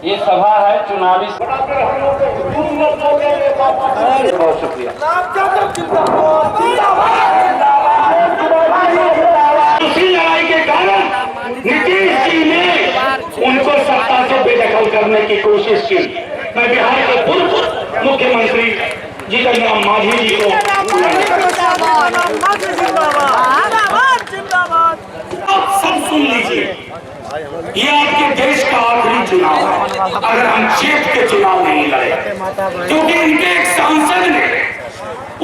ये सभा है चुनावी। बहुत शुक्रिया। उसी लड़ाई के कारण नीतीश जी ने उनको सत्ता से बेदखल करने की कोशिश की। मैं बिहार के पूर्व मुख्यमंत्री जीतन राम मांझी जी को सब सुन लीजिए, ये आपके देश का आखिरी चुनाव है अगर हम जीत के चुनाव नहीं लड़े, क्योंकि इनके एक सांसद ने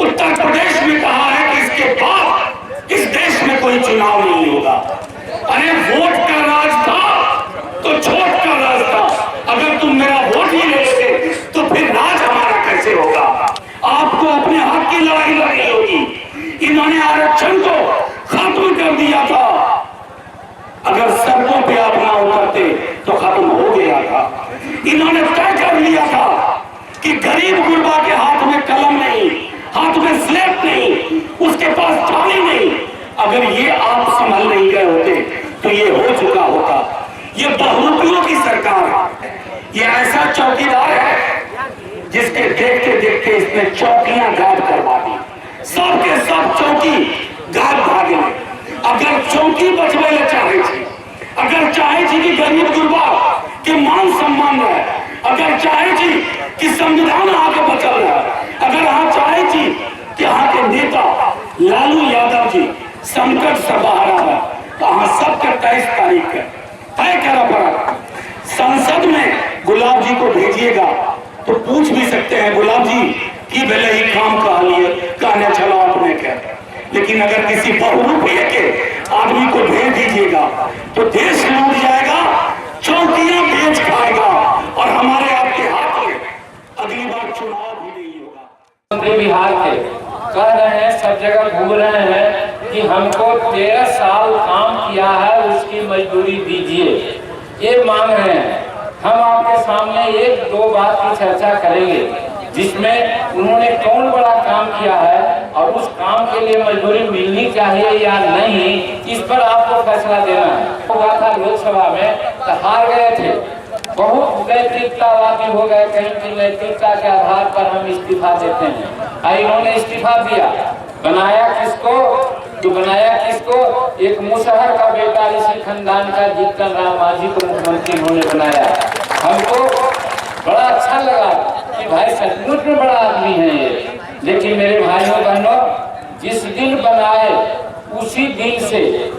उत्तर प्रदेश में कहा है कि इसके बाद इस देश में कोई चुनाव नहीं होगा। अरे वोट का राज था तो छोट का राज था, अगर तुम मेरा वोट ही ले लेते तो फिर राज हमारा कैसे होगा। आपको अपने हक की लड़ाई लड़नी होगी। इन्होंने आरक्षण को खत्म कर दिया था, अगर सड़कों पे आप ना उतरते तो खत्म हो गया था। इन्होंने तय कर लिया था कि गरीब गुरबा के हाथ में कलम नहीं, हाथ में स्लेट नहीं, उसके पास चाबी नहीं। अगर ये आप संभल नहीं गए होते तो ये हो चुका होता। ये बहुरूपियों की सरकार है, ये ऐसा चौकीदार है जिसके देखते देखते इसने चौकियां गायब करवा दी। सबके सब चौकी गायब भागे। अगर चौकी बचवे चाहे थी, अगर चाहे थी कि गरीब गुरबा के मान सम्मान रहे, अगर चाहे थी कि संविधान आगे बचल रहे, अगर हाँ चाहे थी कि यहाँ के नेता लालू यादव जी संकट से बाहर आ रहे, तो हाँ सबके 23 तारीख है तय करा पड़ा। संसद में गुलाब जी को भेजिएगा तो पूछ भी सकते हैं गुलाब जी कि भले ही काम कहा लिए कहने चला आपने क्या। लेकिन अगर किसी बहुरूपीय के आदमी को भेज दीजिएगा तो देश लूट जाएगा, चौकियां बेच खाएगा और हमारे आपके हाथ में अगली बार चुनाव भी नहीं होगा। मंत्री बिहार के कह रहे हैं, सब जगह घूम रहे हैं कि हमको 13 साल काम किया है उसकी मजदूरी दीजिए, ये मांग रहे हैं। हम आपके सामने एक दो बात की चर्चा करेंगे जिसमें उन्होंने कौन बड़ा काम किया है और उस काम के लिए मजदूरी मिलनी चाहिए या नहीं, इस पर आपको फैसला देना है। हुआ था लोकसभा में तो हार गए थे, बहुत नैतिकतावादी हो गए, कहीं की नैतिकता के आधार पर हम इस्तीफा देते हैं। इन्होंने इस्तीफा दिया, बनाया किसको? तो बनाया किसको? एक मुसहर का बेटा इसी खानदान का जीतन राम मांझी को मुख्यमंत्री उन्होंने बनाया। हमको बड़ा अच्छा लगा कि भाई सचमुच में बड़ा आदमी है ये। लेकिन मेरे भाइयों बहनों, जिस दिन बनाए उसी दिन से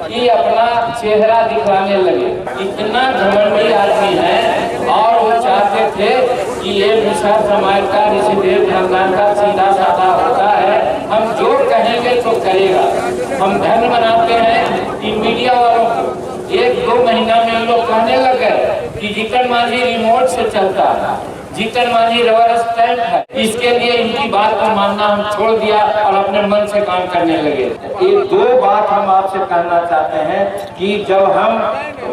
ये अपना चेहरा दिखाने लगे। इतना घमंडी आदमी है और वो चाहते थे कि ये मुसहर समाज का ऋषिदेव खानदान का सीधा साधा होता है, हम जो कहेंगे तो करेगा। हम धन बनाते हैं कि मीडिया वालों को 1-2 महीना में लोग कहने लगे कि जीतन मांझी रिमोट से चलता है, जीतन मांझी रबर स्टैंड है। इसके लिए इनकी बात को मानना हम छोड़ दिया और अपने मन से काम करने लगे। ये 2 बात हम आपसे कहना चाहते हैं कि जब हम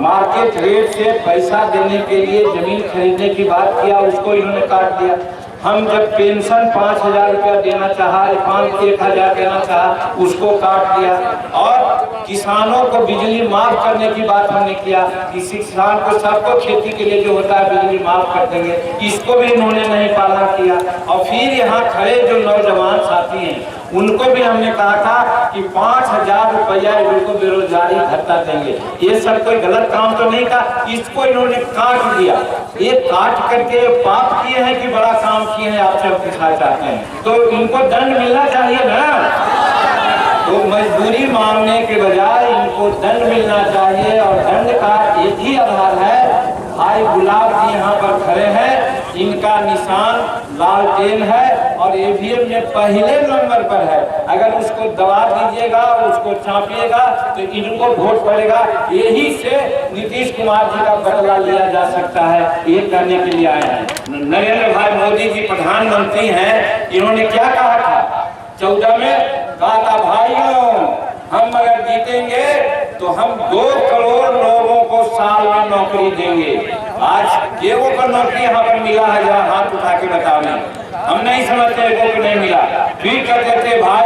मार्केट रेट से पैसा देने के लिए जमीन खरीदने की बात किया, उसको इन्होंने काट दिया। हम जब पेंशन 5000 रुपया देना चाहा, 1000 देना चाहा, उसको काट दिया। और किसानों को बिजली माफ करने की बात हमने किया कि किसान को सबको खेती के लिए जो होता है बिजली माफ कर देंगे, इसको भी इन्होंने नहीं पालन किया। और फिर यहाँ खड़े जो नौजवान साथी हैं उनको भी हमने कहा था कि 5000 रुपया इनको बेरोजगारी भत्ता देंगे। ये सब कोई गलत काम तो नहीं था, इसको इन्होंने काट दिया। ये काट करके पाप किए हैं कि बड़ा काम किए हैं, आपसे हम पूछना चाहते हैं। तो इनको दंड मिलना चाहिए ना, तो मजदूरी मांगने के बजाय इनको दंड मिलना चाहिए। और दंड का एक ही आधार है, भाई गुलाब जी यहाँ पर खड़े हैं, इनका निशान लालटेन है और ईवीएम में पहले नंबर पर है। अगर उसको दबा दीजिएगा, उसको चापिएगा तो इनको वोट पड़ेगा। यही से नीतीश कुमार जी का बदला लिया जा सकता है, ये करने के लिए आए हैं। नरेंद्र भाई मोदी जी प्रधानमंत्री हैं, इन्होंने क्या कहा था 14 में? कहा था भाइयों हम अगर जीतेंगे तो हम 2 करोड़ लोगों को साल में नौकरी देंगे। आज केवो पर नौकरी यहाँ पर मिला है, जहाँ हाथ उठा के बताओ। हम नहीं समझते को नहीं मिला। फिर कहते थे भाई